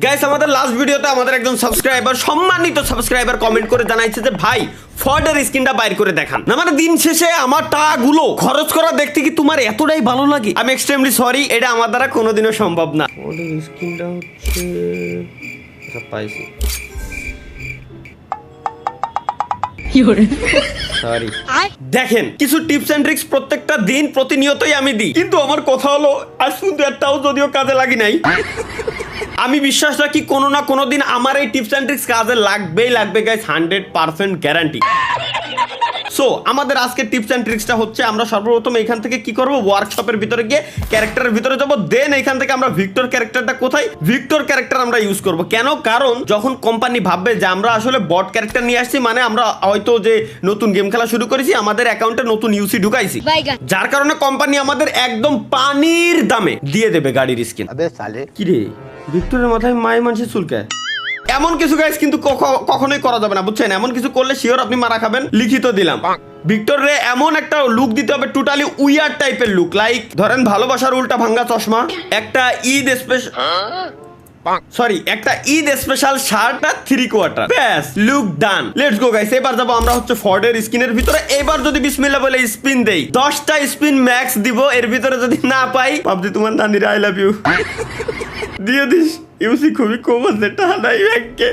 Guys আমাদের last ভিডিওতে আমাদের একজন সাবস্ক্রাইবার সম্মানিত সাবস্ক্রাইবার কমেন্ট করে জানাইছে যে ভাই ফর্ডের স্কিনটা বাইর করে দেখান না, মানে দিন শেষে আমার টাকাগুলো খরচ করা দেখতে কি তোমার এতটাই ভালো লাগে? আমি এক্সট্রিমলি সরি, এটা আমার দ্বারা কোনোদিনও সম্ভব না। ফর্ডের স্কিনটা হচ্ছে পাইছি, সরি। দেখেন কিছু টিপস এন্ড ট্রিক্স প্রত্যেকটা দিন প্রতিনিয়তই আমি দিই, কিন্তু আমার কথা হলো আজ কিন্তু একটাও যদিও কাজে লাগি নাই। আমি বিশ্বাস রাখি কোনো না কোনো দিন আমার এই টিপস এন্ড ট্রিক্স কাজে লাগবেই লাগবে গাইস, 100% গ্যারান্টি। সো আমাদের আজকে টিপস এন্ড ট্রিক্সটা হচ্ছে আমরা সর্বপ্রথম এখান থেকে কি করব, ওয়ার্কশপের ভিতরে গিয়ে ক্যারেক্টারের ভিতরে যাব, দেন এখান থেকে আমরা ভিক্টর ক্যারেক্টারটা কোথায়, ভিক্টর ক্যারেক্টার আমরা ইউজ করব। কেন? কারণ যখন কোম্পানি ভাববে যে আমরা আসলে বট ক্যারেক্টার নিয়ে আসছি, মানে আমরা হয়তো যে নতুন গেম খেলা শুরু করেছি, আমাদের অ্যাকাউন্টে নতুন ইউসি ঢুকাইছি, যার কারণে কোম্পানি আমাদের একদম পানির দামে দিয়ে দেবে গাড়ির স্কিন। কি রে ভিক্টরের মাথায় মায়ের মানুষের চুলকায়, এমন কিছু গাইস কিন্তু কখনোই করা যাবে না, বুঝছেন? এমন কিছু করলে শিওর আপনি মারা খাবেন, লিখিত দিলাম। ভিক্টর রে এমন একটা লুক দিতে হবে, টোটালি উইয়ার টাইপের লুক, লাইক ধরেন ভালোবাসার উল্টা ভাঙ্গা চশমা, একটা একটা ঈদ স্পেশাল শার্ট আর 3/4, ব্যাস look done. Let's go guys, এবার যাবো আমরা হচ্ছে ফর্ডের স্কিনের ভিতরে। এবার যদি বিসমিল্লাহ বলে স্পিন দেই, 10টা স্পিন ম্যাক্স দিব, এর ভিতরে যদি না পাই ভাবছি তোমার নানির আই লাভ ইউ দিয়ে দিস। ইউসি খুবই কম আছে, টানাই ব্যাংকে।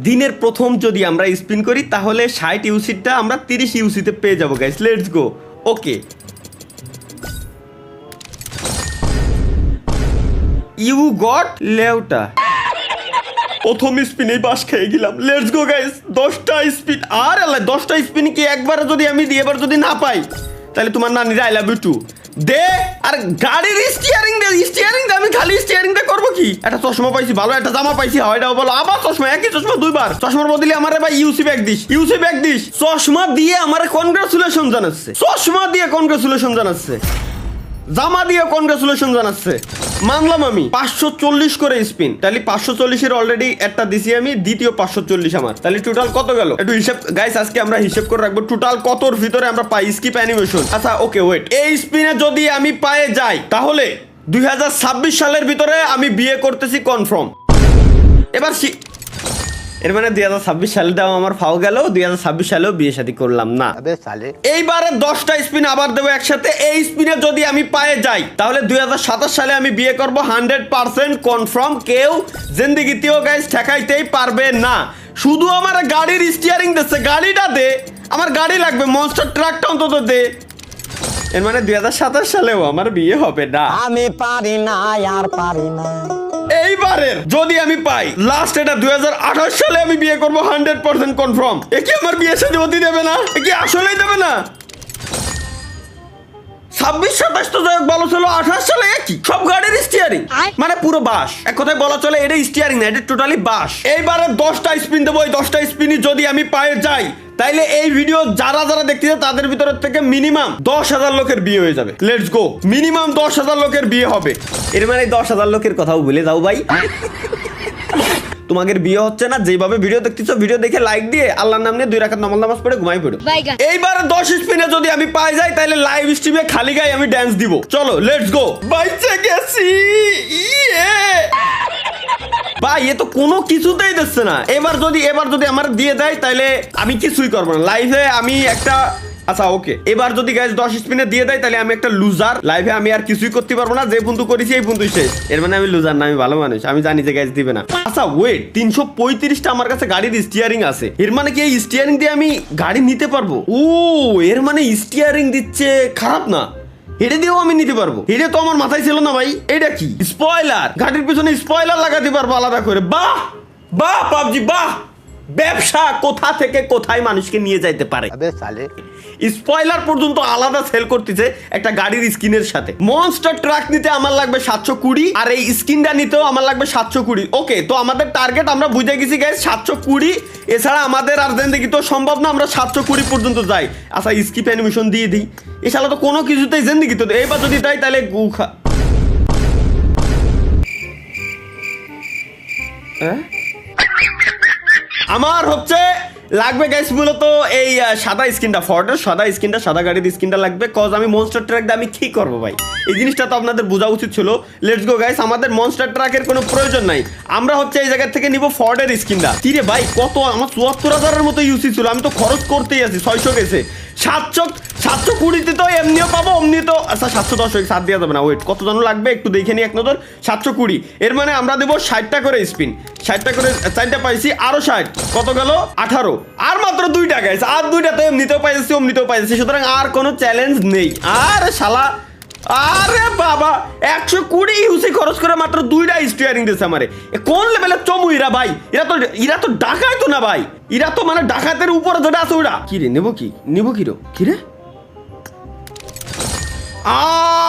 দিনের প্রথম যদি আমরা স্পিন করি তাহলে 60 ইউসিটা আমরা 30 ইউসিতে পেয়ে যাবো guys. Let's go. Okay, you got লেউটা। প্রথম স্পিনেই বাস খেয়ে গেলাম। লেটস গো গাইস, 10টা স্পিন। আর আল্লাহ, 10টা স্পিন কি একবারে যদি আমি দিই, এবার যদি না পাই তাহলে তোমার নানির আই লাভ ইউ টু দে। আর গাড়ির স্টিয়ারিং দে, আমি খালি স্টিয়ারিং দে করবো কি? একটা চশমা পাইছি, ভালো একটা জামা পাইছি, হয়টাও বলো আবার চশমা, একই চশমা দুইবার। চশমার বদলে আমারে ভাই ইউসি ব্যাগ দিস, চশমা দিয়ে আমারে কনগ্রাচুলেশন জানাচ্ছে, জামা দিয়ে কনগ্রাচুলেশন জানাচ্ছে। মানলাম আমি 540 করে স্পিন, তাহলে 540 এর অলরেডি একটা দিছি আমি, দ্বিতীয় 540 আমার, তাহলে টোটাল কত গেল একটু হিসাব গাইস, আজকে আমরা হিসাব করে রাখবো টোটাল কতর ভিতরে আমরা পাই। স্কিপ অ্যানিমেশন, আচ্ছা ওকে ওয়েট, এই স্পিনে যদি আমি পায়ে যাই তাহলে 2026 সালের ভিতরে আমি বিয়ে করতেছি কনফার্ম। এবার এর মানে 2026 সালে দাও আমার ফাও গেল, 2026 সালেও বিয়ে শাদী করলাম না। এইবারে 10টা স্পিন আবার দেবো একসাথে, এই স্পিনে যদি আমি পায়ে যাই তাহলে 2027 সালে আমি বিয়ে করব 100% কনফার্ম। কেউ জিন্দেগিতেও গাইস ঠেকাইতেই পারবে না। শুধু আমার গাড়ির স্টিয়ারিং দিচ্ছে, গাড়িটা দে, আমার গাড়ি লাগবে, মনস্টার ট্রাকটা অন্তত দে। এর মানে 2027 সালেও আমার বিয়ে হবে না। আমি পারি না, আর পারি না। এইবারের যদি আমি পাই লাস্ট, এটা 2028 সালে আমি বিয়ে করবো 100% কনফার্ম। এ কি আমার বিয়ে সাথে অতি দেবে না? এ কি আসলেই দেবে না? 26-27 তো যাই হোক ভালো ছিল, 28 সালে কি সব গাড়ির স্টিয়ারিং, মানে পুরো বাস। এক কথায় বলা চলে এটা স্টিয়ারিং না, এটা টোটালি বাস। এইবারে 10টা স্পিন দেবো, এই 10টা স্পিনই যদি আমি পায়ে যাই তাইলে এই ভিডিও যারা দেখতেছে তাদের ভিতর থেকে মিনিমাম 10,000 লোকের বিয়ে হয়ে যাবে। লেটস গো, মিনিমাম 10,000 লোকের বিয়ে হবে। এর মানে 10,000 লোকের কথাও ভুলে যাও ভাই। তোমাদের বিয়ে হচ্ছে না, যেভাবে ভিডিও দেখতেছো, ভিডিও দেখে লাইক দিয়ে আল্লাহর নাম নিয়ে 2 রাকাত নফল নামাজ পড়ে ঘুমাই পড়ো। এইবার 10 স্পিনে যদি আমি পাই যাই তাহলে লাইভ স্ট্রিমে খালি গায়ে আমি ড্যান্স দিব। চলো লেটস গো। বাইচে গেছি ভাই, এ তো কোনো কিছুতেই দিচ্ছে না। এবার যদি আমার দিয়ে দেয় তাহলে আমি কিছুই করবো না লাইভে, আমি একটা আচ্ছা ওকে। এবার যদি গাইস 10 স্পিনে দিয়ে দেয় তাহলে আমি একটা লুজার, লাইভে আমি আর কিছুই করতে পারবো না, যে বন্ধু করেছি এই বন্ধু শেষ। এর মানে আমি লুজার না, আমি ভালো মানুষ, আমি জানি যে গাইস দিবে না। আচ্ছা ওয়েট, 335টা আমার কাছে গাড়ির স্টিয়ারিং আছে, এর মানে কি এই স্টিয়ারিং দিয়ে আমি গাড়ি নিতে পারবো? ও এর মানে স্টিয়ারিং দিচ্ছে, খারাপ না, এটা দিয়েও আমি নিতে পারবো। এটা তো আমার মাথায় ছিল না ভাই। এটা কি স্পয়লার, গাড়ির পিছনে স্পয়লার লাগাতে পারবো আলাদা করে। বাহ বাহ পাবজি বাহ, ব্যবসা কোথা থেকে কোথায় মানুষকে নিয়ে যাইতে পারে। স্পয়লার পর্যন্ত আলাদা সেল করতেছে একটা গাড়ির স্কিনের সাথে। মনস্টার ট্রাক নিতে আমার লাগবে 720, আর এই স্কিনটা নিতেও আমার লাগবে 720। ওকে, তো আমাদের টার্গেট আমরা বুঝে গেছি গাইস 720। এছাড়া আমাদের আর জিন্দেগি তো সম্ভব না আমরা 720 পর্যন্ত যাই। আচ্ছা স্কিপ অ্যানিমেশন দিয়ে দিই, এছাড়া তো কোনো কিছুতেই জিন্দেগি তো এইবার যদি তাই তাহলে গুখা। আমার হচ্ছে লাগবে গাইস মূলত এই সাদা স্কিনটা, ফর্ডের সাদা স্কিনটা, সাদা গাড়ির স্কিনটা লাগবে। কজ আমি মনস্টার ট্রাক দিয়ে আমি কি করবো ভাই, এই জিনিসটা তো আপনাদের বোঝা উচিত ছিল। লেটস গো গাইস, আমাদের মনস্টার ট্রাকের কোনো প্রয়োজন নাই, আমরা হচ্ছে এই জায়গা থেকে নিব ফর্ডের স্কিনটা। কি রে ভাই, কত আমার 74,000-এর মতো ইউসি ছিল, আমি তো খরচ করতেই আছি। 600 গেছে, 720 তো এমনিও পাবো, অমনি তো আচ্ছা 710 সাত দেওয়া যাবে না। ওয়েট, কত জন লাগবে একটু দেখে নি এক নজর। 720, এর মানে আমরা দেবো 60টা করে স্পিন, 60টা করে 4টা পাইছি, আরো 60, কত গেল 18, আর মাত্র 2টা গাইস, আর 2টাতে এমনিতেও পাইছি অমনিতেও পাইছি, সুতরাং আর কোনো চ্যালেঞ্জ নেই। আরে শালা, আরে বাবা 120 ইউসি খরচ করে মাত্র 2টা স্টিয়ারিং দিয়েছে আমারে। কোন লেভেলের চমু এরা ভাই, এরা তো ডাকায় তো না ভাই, এরা তো মানে ডাকাতের উপরে যেটা আছে ওরা। কি রে নেবো, কি রে,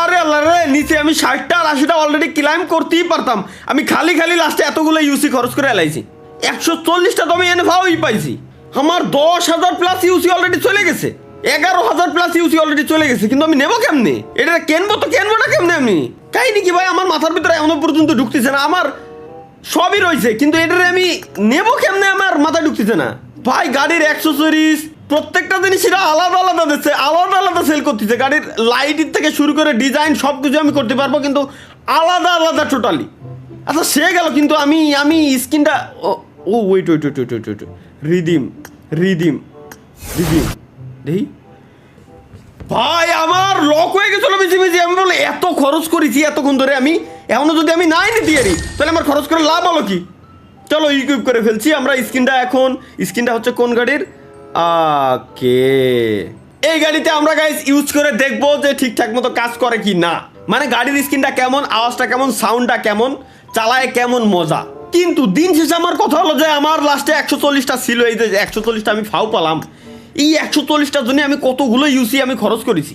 আরে আল্লাহ রে, নিচে আমি 60টা আর 80টা অলরেডি ক্লাইম করতেই পারতাম, আমি খালি লাস্টে এতগুলো ইউসি খরচ করে এলাইছি। 140টা তো আমি এনভাওই পাইছি, আমার 10,000 প্লাস ইউসি অলরেডি চলে গেছে, 11,000 প্লাস ইউসি অলরেডি চলে গেছে, কিন্তু আমি নেবো কেমনে এটা, কেনবো না কেমনে আমি? কাহিনি কি ভাই, আমার মাথার ভিতরে এখনো পর্যন্ত ঢুকতেছে না। আমার সবই রয়েছে কিন্তু এটারে আমি নেবো কেমনে, আমার মাথায় ঢুকতেছে না ভাই। গাড়ির অ্যাক্সেসরিজ প্রত্যেকটা জিনিস এরা আলাদা দিচ্ছে, আলাদা সেল করতেছে। গাড়ির লাইটের থেকে শুরু করে ডিজাইন সব কিছু আমি করতে পারবো, কিন্তু আলাদা টোটালি। আচ্ছা সে গেল, কিন্তু আমি স্কিনটা ওয়েট রিদিম দেখি ভাই, আমার লক হয়ে গেছিল বেশি। আমি বলে এত খরচ করেছি এতক্ষণ ধরে, আমি এখনো যদি আমি নাই নিতে পারি তাহলে আমার খরচ করে লাভ হলো কি? চলো ইকুইপ করে ফেলছি আমরা স্কিনটা। এখন স্কিনটা হচ্ছে কোন গাড়ির? ওকে, এই গাড়িতে আমরা গাইস ইউজ করে দেখবো যে ঠিকঠাক মতো কাজ করে কি না, মানে গাড়ির স্কিনটা কেমন, আওয়াজটা কেমন, সাউন্ডটা কেমন, চালায় কেমন মজা। কিন্তু দিন শেষে আমার কথা হলো যে আমার লাস্টে 140টা ছিল, এই যে 140টা আমি ফাউ পালাম। এই 140টার জন্য আমি কতগুলো ইউসি আমি খরচ করেছি,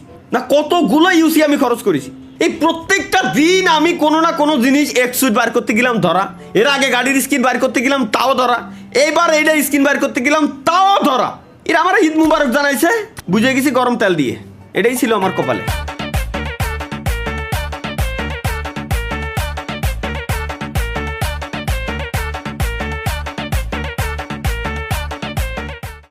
এই প্রত্যেকটা দিন আমি কোনো না কোনো জিনিস এক্সুইট বার করতে গেলাম ধরা, এর আগে গাড়ির স্কিন বার করতে গেলাম তাও ধরা, এইবার এইটা স্কিন বার করতে গেলাম তাও ধরা। এরা আমার ঈদ মুবারক জানাইছে, বুঝে গেছি গরম তেল দিয়ে, এটাই ছিল আমার কপালে।